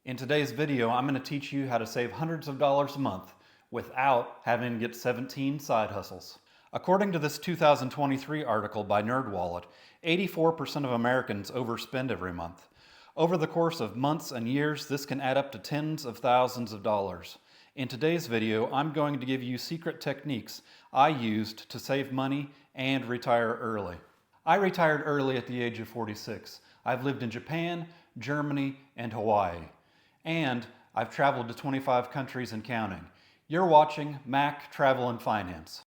In today's video, I'm going to teach you how to save hundreds of dollars a month without having to get 17 side hustles. According to this 2023 article by NerdWallet, 84% of Americans overspend every month. Over the course of months and years, this can add up to tens of thousands of dollars. In today's video, I'm going to give you secret techniques I used to save money and retire early. I retired early at the age of 46. I've lived in Japan, Germany, and Hawaii. And I've traveled to 25 countries and counting. You're watching Mac Travel and Finance.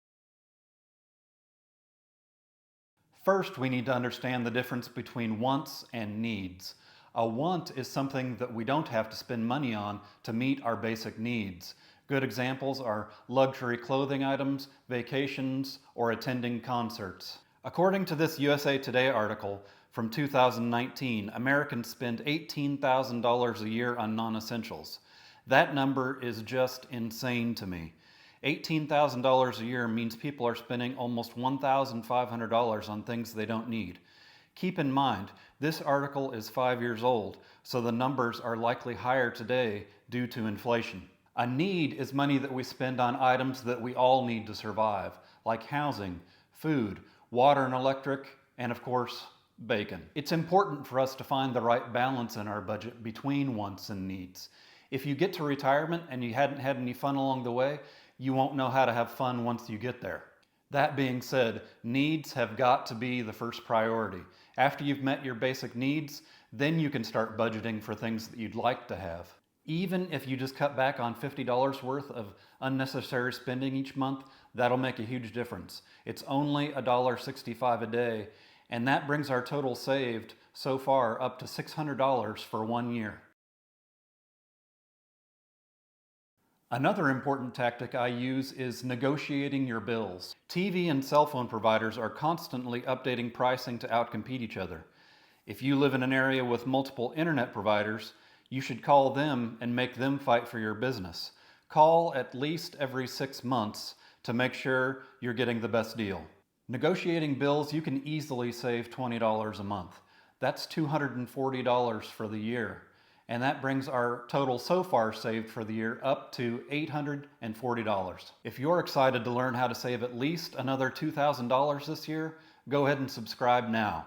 First, we need to understand the difference between wants and needs. A want is something that we don't have to spend money on to meet our basic needs. Good examples are luxury clothing items, vacations, or attending concerts. According to this USA Today article from 2019, Americans spend $18,000 a year on non-essentials. That number is just insane to me. $18,000 a year means people are spending almost $1,500 on things they don't need. Keep in mind, this article is 5 years old, so the numbers are likely higher today due to inflation. A need is money that we spend on items that we all need to survive, like housing, food, water and electric, and of course, bacon. It's important for us to find the right balance in our budget between wants and needs. If you get to retirement and you hadn't had any fun along the way, you won't know how to have fun once you get there. That being said, needs have got to be the first priority. After you've met your basic needs, then you can start budgeting for things that you'd like to have. Even if you just cut back on $50 worth of unnecessary spending each month, that'll make a huge difference. It's only $1.65 a day, and that brings our total saved so far up to $600 for 1 year. Another important tactic I use is negotiating your bills. TV and cell phone providers are constantly updating pricing to outcompete each other. If you live in an area with multiple internet providers, you should call them and make them fight for your business. Call at least every 6 months to make sure you're getting the best deal. Negotiating bills, you can easily save $20 a month. That's $240 for the year. And that brings our total so far saved for the year up to $840. If you're excited to learn how to save at least another $2,000 this year, go ahead and subscribe now.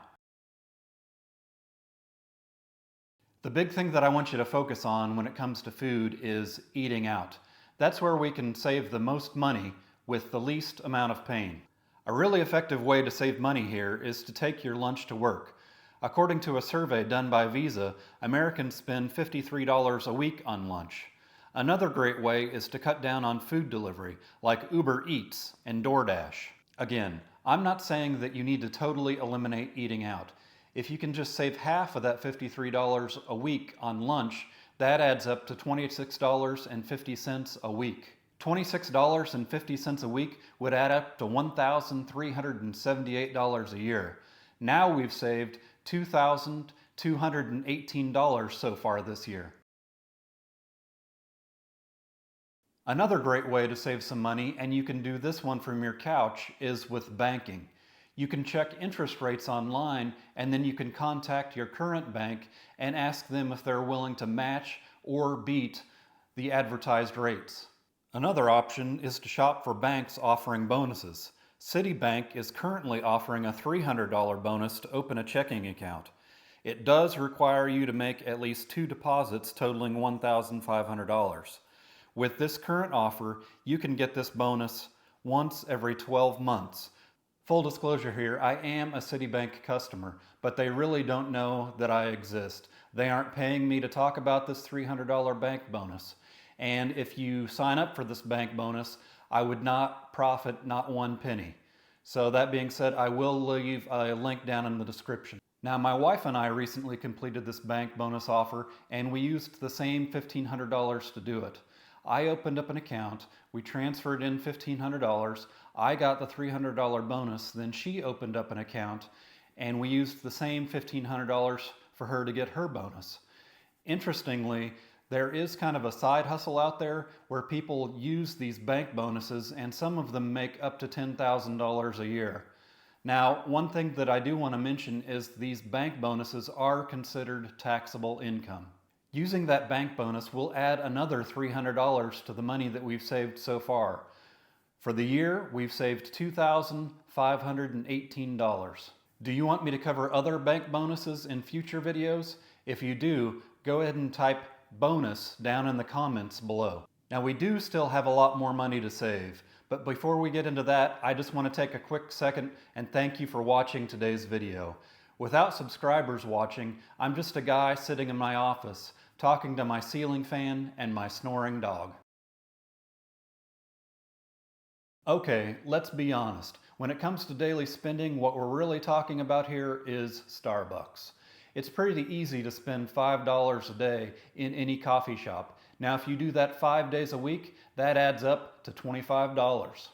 The big thing that I want you to focus on when it comes to food is eating out. That's where we can save the most money with the least amount of pain. A really effective way to save money here is to take your lunch to work. According to a survey done by Visa, Americans spend $53 a week on lunch. Another great way is to cut down on food delivery, like Uber Eats and DoorDash. Again, I'm not saying that you need to totally eliminate eating out. If you can just save half of that $53 a week on lunch, that adds up to $26.50 a week. $26.50 a week would add up to $1,378 a year. Now we've saved $2,218 so far this year. Another great way to save some money, and you can do this one from your couch, is with banking. You can check interest rates online, and then you can contact your current bank and ask them if they're willing to match or beat the advertised rates. Another option is to shop for banks offering bonuses. Citibank is currently offering a $300 bonus to open a checking account. It does require you to make at least 2 deposits totaling $1,500. With this current offer, you can get this bonus once every 12 months. Full disclosure here, I am a Citibank customer, but they really don't know that I exist. They aren't paying me to talk about this $300 bank bonus. And if you sign up for this bank bonus, I would not profit not 1 penny. So that being said, I will leave a link down in the description. Now, my wife and I recently completed this bank bonus offer, and we used the same $1,500 to do it. I opened up an account, we transferred in $1,500, I got the $300 bonus, then she opened up an account, and we used the same $1,500 for her to get her bonus. Interestingly, there is kind of a side hustle out there where people use these bank bonuses, and some of them make up to $10,000 a year. Now, one thing that I do want to mention is these bank bonuses are considered taxable income. Using that bank bonus, we'll add another $300 to the money that we've saved so far. For the year, we've saved $2,518. Do you want me to cover other bank bonuses in future videos? If you do, go ahead and type bonus down in the comments below. Now, we do still have a lot more money to save, but before we get into that, I just want to take a quick second and thank you for watching today's video. Without subscribers watching, I'm just a guy sitting in my office talking to my ceiling fan and my snoring dog. Okay, let's be honest. When it comes to daily spending, what we're really talking about here is Starbucks. It's pretty easy to spend $5 a day in any coffee shop. Now, if you do that 5 days a week, that adds up to $25.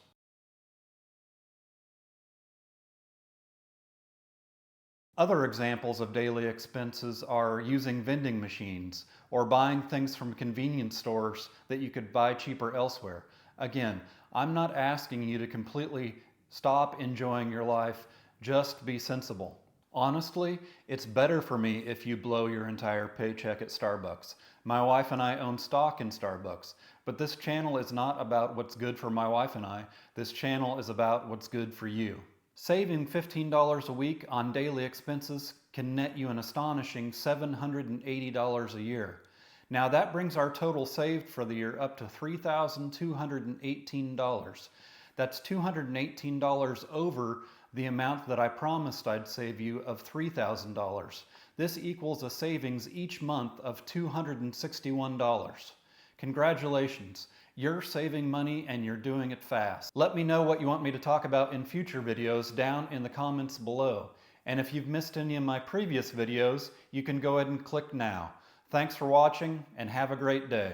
Other examples of daily expenses are using vending machines or buying things from convenience stores that you could buy cheaper elsewhere. Again, I'm not asking you to completely stop enjoying your life, just be sensible. Honestly, it's better for me if you blow your entire paycheck at Starbucks. My wife and I own stock in Starbucks, but this channel is not about what's good for my wife and I. This channel is about what's good for you. Saving $15 a week on daily expenses can net you an astonishing $780 a year. Now that brings our total saved for the year up to $3,218. That's $218 over the amount that I promised I'd save you of $3,000. This equals a savings each month of $261. Congratulations! You're saving money and you're doing it fast. Let me know what you want me to talk about in future videos down in the comments below. And if you've missed any of my previous videos, you can go ahead and click now. Thanks for watching and have a great day.